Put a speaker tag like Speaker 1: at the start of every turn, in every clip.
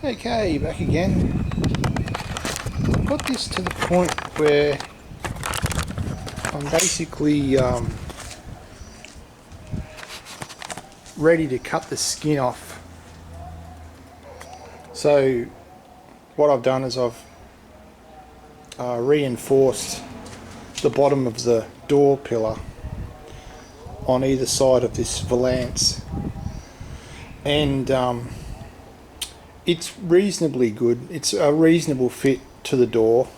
Speaker 1: Okay, back again. I've got this to the point where I'm basically ready to cut the skin off. So what I've done is I've reinforced the bottom of the door pillar on either side of this valance, and it's reasonably good. It's a reasonable fit to the door,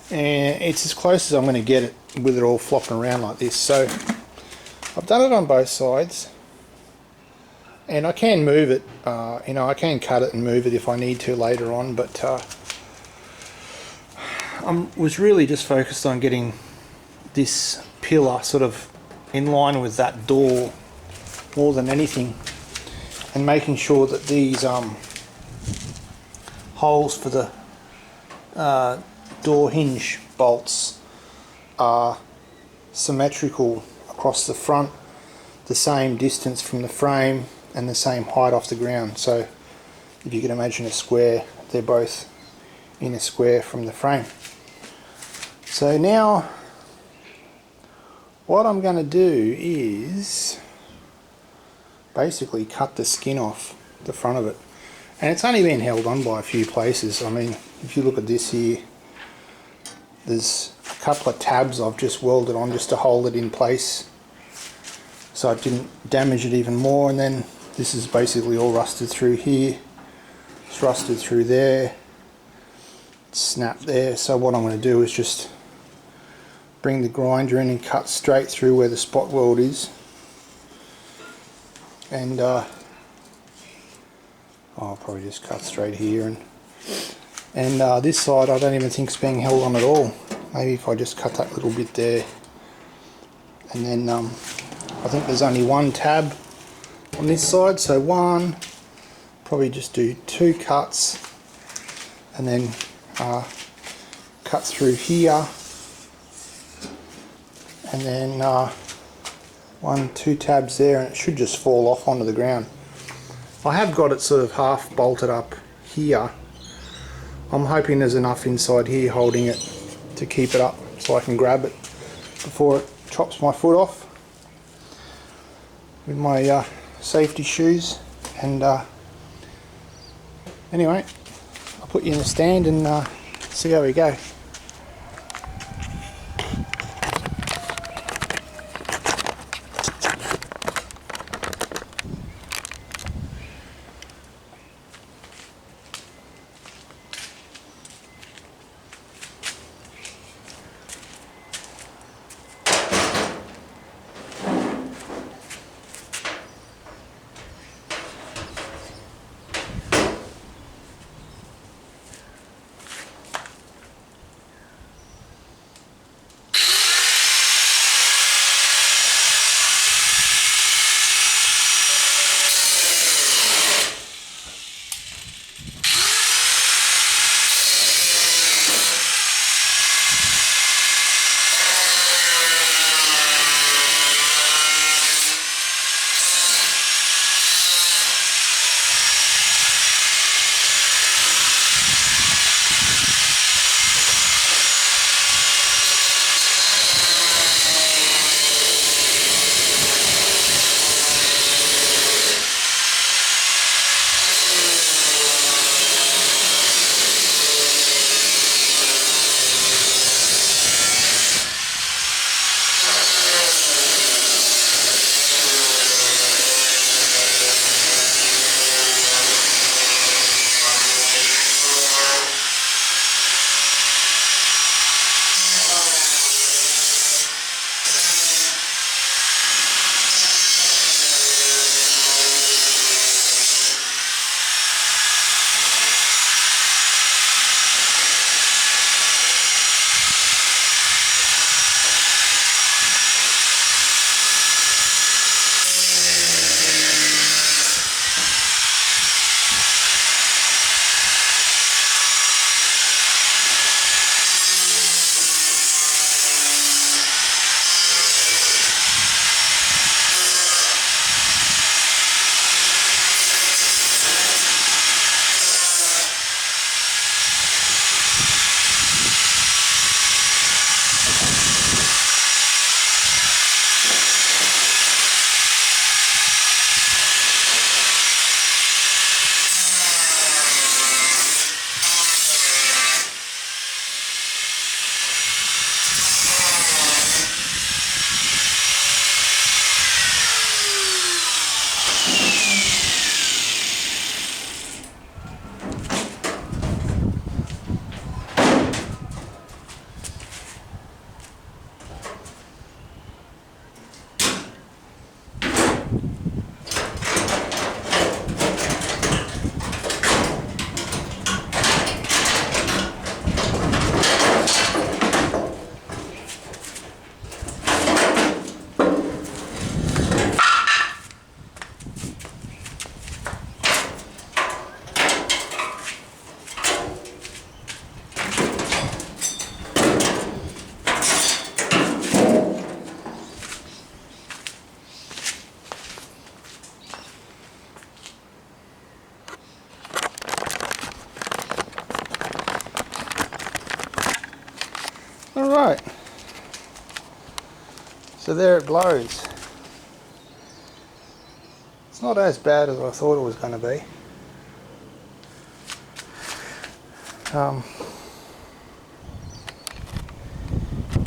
Speaker 1: and it's as close as I'm going to get it with it all flopping around like this. So I've done it on both sides, and I can move it, I can cut it and move it if I need to later on, but I was really just focused on getting this pillar sort of in line with that door more than anything, and making sure that these holes for the door hinge bolts are symmetrical across the front, the same distance from the frame and the same height off the ground. So if you can imagine a square, they're both in a square from the frame. So now what I'm going to do is basically cut the skin off the front of it, and it's only been held on by a few places. I mean, if you look at this here, there's a couple of tabs I've just welded on just to hold it in place so I didn't damage it even more, and then this is basically all rusted through here, it's rusted through there, it's snapped there. So what I'm going to do is just bring the grinder in and cut straight through where the spot weld is, and I'll probably just cut straight here, and this side I don't even think is being held on at all. Maybe if I just cut that little bit there, and then I think there's only one tab on this side, so one, probably just do two cuts, and then cut through here, and then two tabs there, and it should just fall off onto the ground. I have got it sort of half bolted up here. I'm hoping there's enough inside here holding it to keep it up so I can grab it before it chops my foot off with my safety shoes. And anyway, I'll put you in the stand and see how we go. Alright, so there it blows. It's not as bad as I thought it was going to be.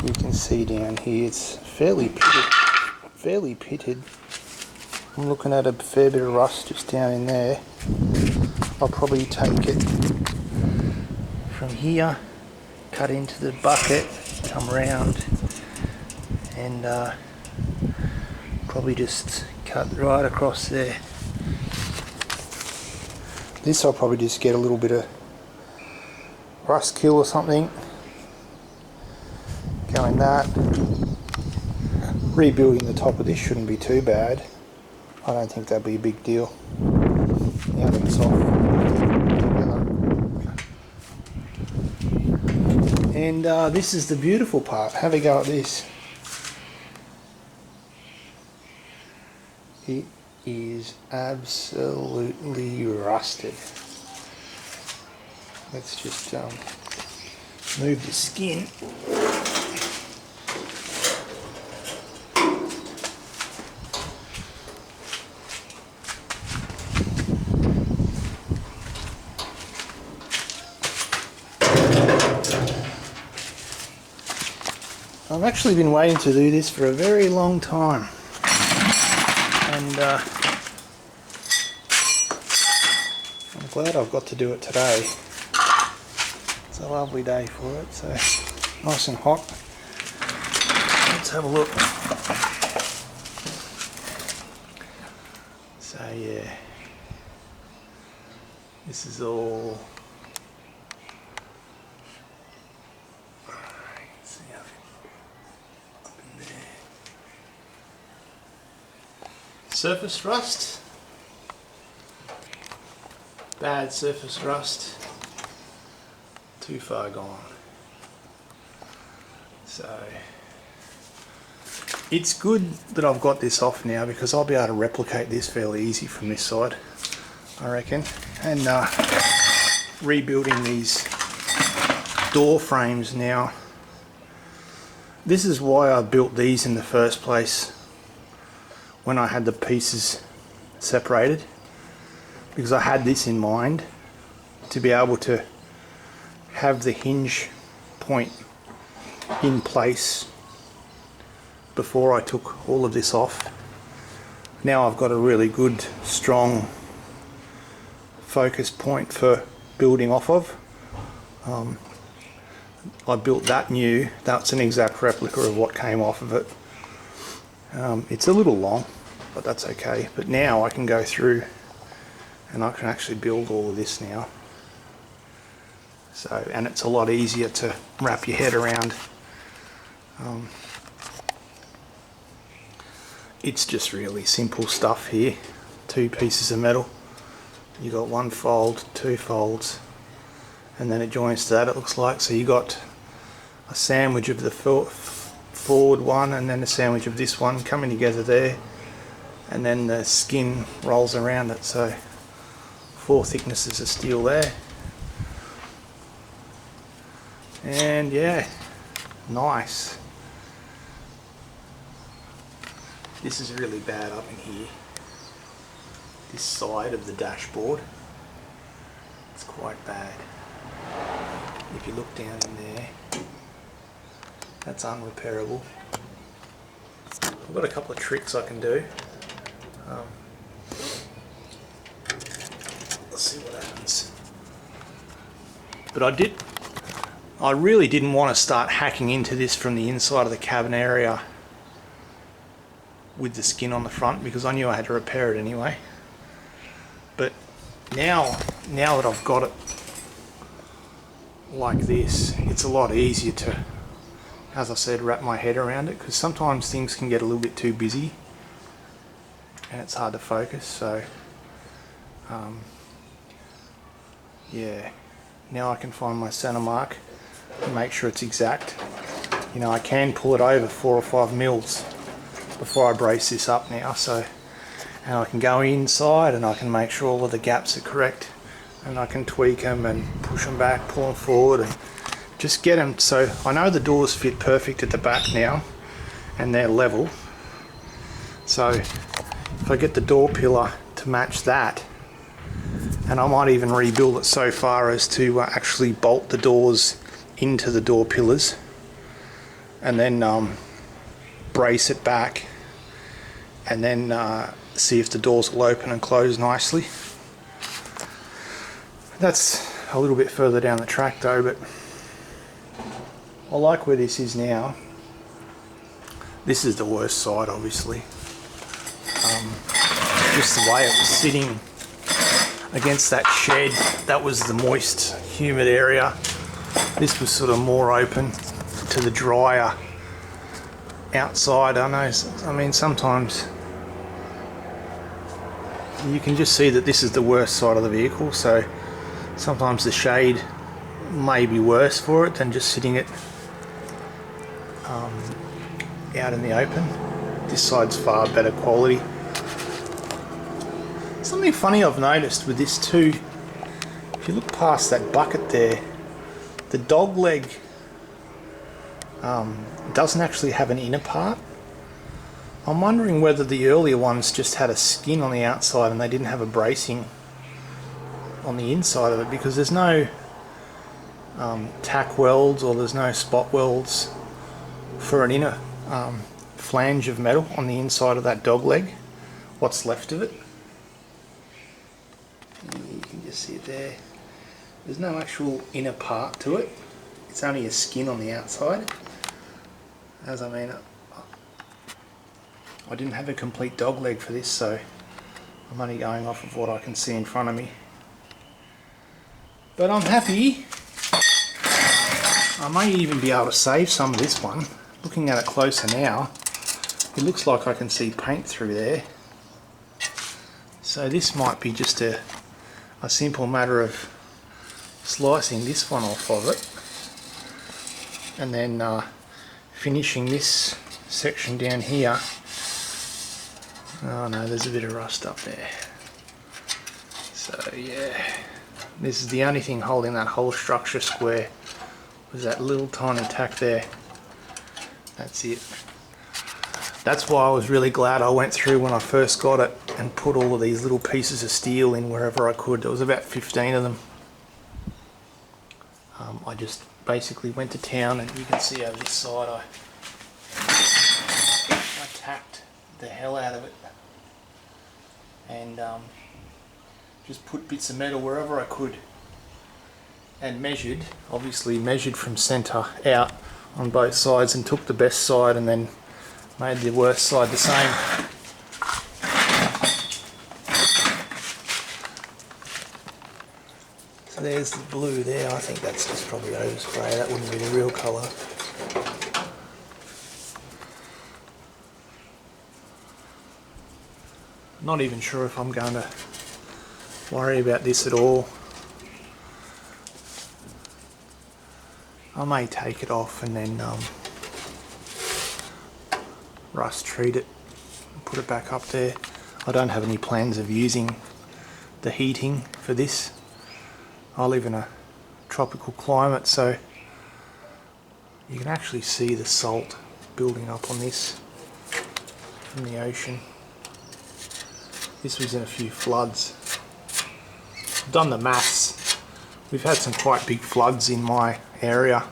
Speaker 1: You can see down here it's fairly pitted. I'm looking at a fair bit of rust just down in there. I'll probably take it from here, cut into the bucket, come round and probably just cut right across there. This I'll probably just get a little bit of rust kill or something, go in that. Rebuilding the top of this shouldn't be too bad. I don't think that'd be a big deal. Now that it's off. And this is the beautiful part. Have a go at this. It is absolutely rusted. Let's just move the skin. I've actually been waiting to do this for a very long time, and I'm glad I've got to do it today. It's a lovely day for it, so nice and hot. Let's have a look. So yeah, this is all. Surface rust, bad surface rust, too far gone. So it's good that I've got this off now because I'll be able to replicate this fairly easy from this side, I reckon. And rebuilding these door frames now. This is why I built these in the first place when I had the pieces separated, because I had this in mind to be able to have the hinge point in place before I took all of this off. Now I've got a really good strong focus point for building off of. I built that new, that's an exact replica of what came off of it. It's a little long, but that's okay. But now I can go through and I can actually build all of this now. So, and it's a lot easier to wrap your head around. It's just really simple stuff here. 2 pieces of metal. You got 1 fold, 2 folds, and then it joins to that, it looks like. So you got a sandwich of the forward one and then a sandwich of this one coming together there, and then the skin rolls around it. So 4 thicknesses of steel there, and yeah, nice. This is really bad up in here, this side of the dashboard. It's quite bad. If you look down in there, that's unrepairable. I've got a couple of tricks I can do. Let's see what happens. But I really didn't want to start hacking into this from the inside of the cabin area with the skin on the front, because I knew I had to repair it anyway. But now that I've got it like this, it's a lot easier to, as I said, wrap my head around it, because sometimes things can get a little bit too busy and it's hard to focus. So yeah, now I can find my center mark and make sure it's exact. You know, I can pull it over 4 or 5 mils before I brace this up now, so, and I can go inside and I can make sure all of the gaps are correct, and I can tweak them and push them back, pull them forward, and just get them so I know the doors fit perfect at the back now and they're level. So if I get the door pillar to match that, and I might even rebuild it so far as to actually bolt the doors into the door pillars and then brace it back, and then see if the doors will open and close nicely. That's a little bit further down the track though, but I like where this is now. This is the worst side, obviously. Just the way it was sitting against that shed, that was the moist, humid area. This was sort of more open to the drier outside. I mean, sometimes you can just see that this is the worst side of the vehicle, so sometimes the shade may be worse for it than just sitting it out in the open. This side's far better quality. Something funny I've noticed with this too, if you look past that bucket there, the dog leg doesn't actually have an inner part. I'm wondering whether the earlier ones just had a skin on the outside and they didn't have a bracing on the inside of it, because there's no tack welds or there's no spot welds for an inner flange of metal on the inside of that dog leg, what's left of it. And you can just see it there. There's no actual inner part to it. It's only a skin on the outside. As I mean, I didn't have a complete dog leg for this, so I'm only going off of what I can see in front of me. But I'm happy. I may even be able to save some of this one. Looking at it closer now, it looks like I can see paint through there. So this might be just a simple matter of slicing this one off of it and then finishing this section down here. Oh no, there's a bit of rust up there. So yeah, this is the only thing holding that whole structure square, was that little tiny tack there. That's it. That's why I was really glad I went through when I first got it and put all of these little pieces of steel in wherever I could. There was about 15 of them. I just basically went to town, and you can see over this side I tacked the hell out of it and just put bits of metal wherever I could and measured, obviously measured from centre out on both sides, and took the best side and then made the worst side the same. So there's the blue there. I think that's just probably overspray. That wouldn't be the real colour. Not even sure if I'm going to worry about this at all. I may take it off and then rust treat it and put it back up there. I don't have any plans of using the heating for this. I live in a tropical climate, so you can actually see the salt building up on this from the ocean. This was in a few floods. I've done the maths. We've had some quite big floods in my area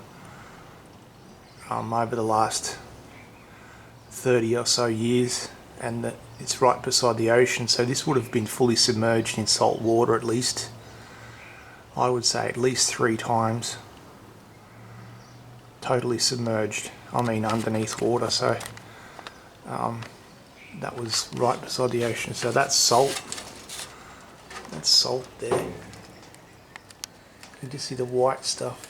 Speaker 1: over the last 30 or so years, and it's right beside the ocean, so this would have been fully submerged in salt water at least. I would say at least 3 times. Totally submerged. I mean underneath water, so that was right beside the ocean. So that's salt. That's salt there. You can just see the white stuff.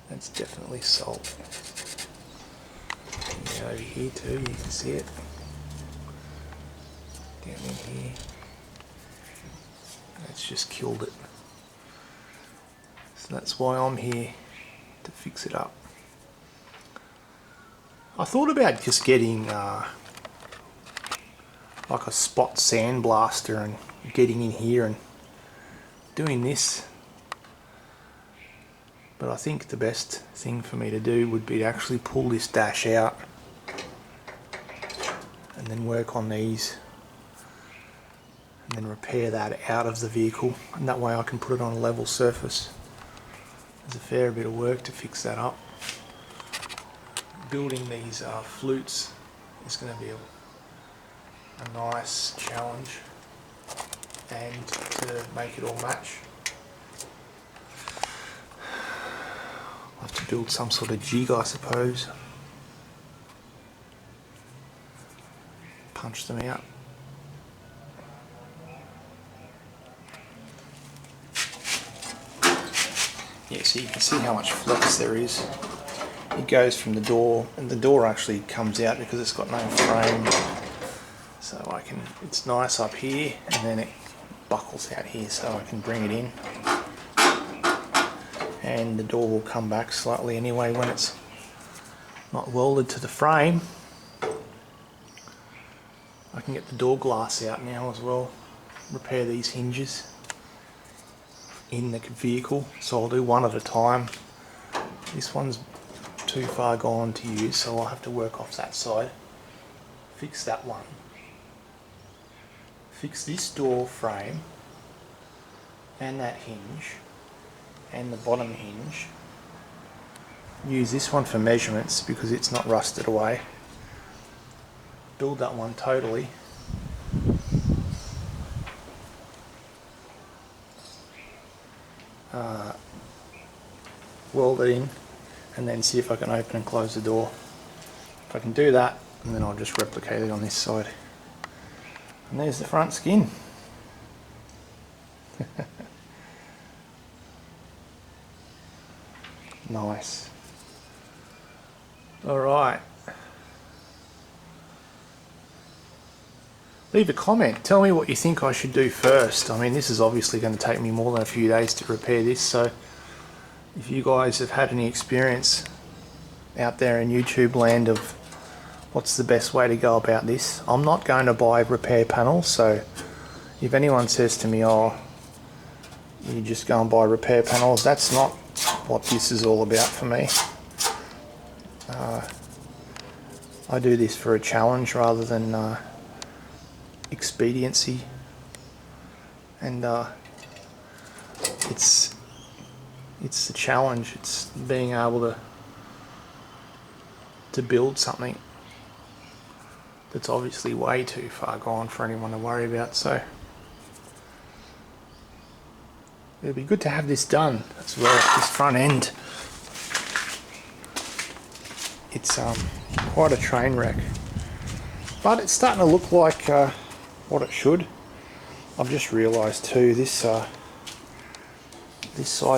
Speaker 1: That's definitely salt. Yeah, over here too, you can see it. Down in here. That's just killed it. So that's why I'm here, to fix it up. I thought about just getting like a spot sandblaster and getting in here and doing this But I think the best thing for me to do would be to actually pull this dash out and then work on these and then repair that out of the vehicle, and that way I can put it on a level surface. There's a fair bit of work to fix that up. Building these flutes is going to be a nice challenge, and to make it all match I'll have to build some sort of jig, I suppose. Punch them out. Yeah, so you can see how much flex there is. It goes from the door, and the door actually comes out because it's got no frame. So it's nice up here, and then it buckles out here so I can bring it in. And the door will come back slightly anyway when it's not welded to the frame. I can get the door glass out now as well, repair these hinges in the vehicle, so I'll do one at a time. This one's too far gone to use, so I'll have to work off that side, fix that one, fix this door frame and that hinge and the bottom hinge, use this one for measurements because it's not rusted away, build that one totally, weld it in, and then see if I can open and close the door. If I can do that, and then I'll just replicate it on this side. And there's the front skin. Nice. Alright. Leave a comment. Tell me what you think I should do first. I mean, this is obviously going to take me more than a few days to repair this, so if you guys have had any experience out there in YouTube land of what's the best way to go about this. I'm not going to buy repair panels, so if anyone says to me, oh, you just go and buy repair panels, that's not what this is all about for me. I do this for a challenge rather than expediency, and it's the challenge. It's being able to build something that's obviously way too far gone for anyone to worry about. So it'd be good to have this done as well. This front end, it's quite a train wreck, but it's starting to look like what it should. I've just realised too, this side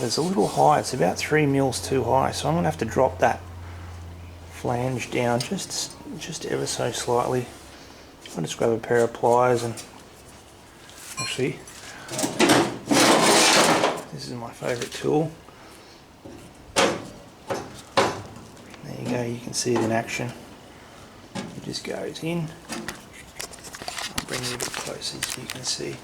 Speaker 1: is a little high. It's about 3 mils too high, so I'm going to have to drop that flange down just ever so slightly. I'll just grab a pair of pliers and actually, this is my favourite tool. There you go, you can see it in action. It just goes in. I'll bring you a bit closer so you can see.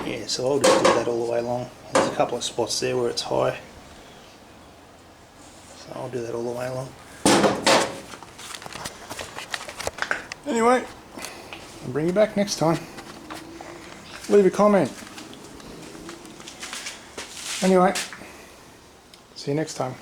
Speaker 1: Yeah, so I'll just do that all the way along. There's a couple of spots there where it's high, so I'll do that all the way along. Anyway, I'll bring you back next time. Leave a comment. Anyway, see you next time.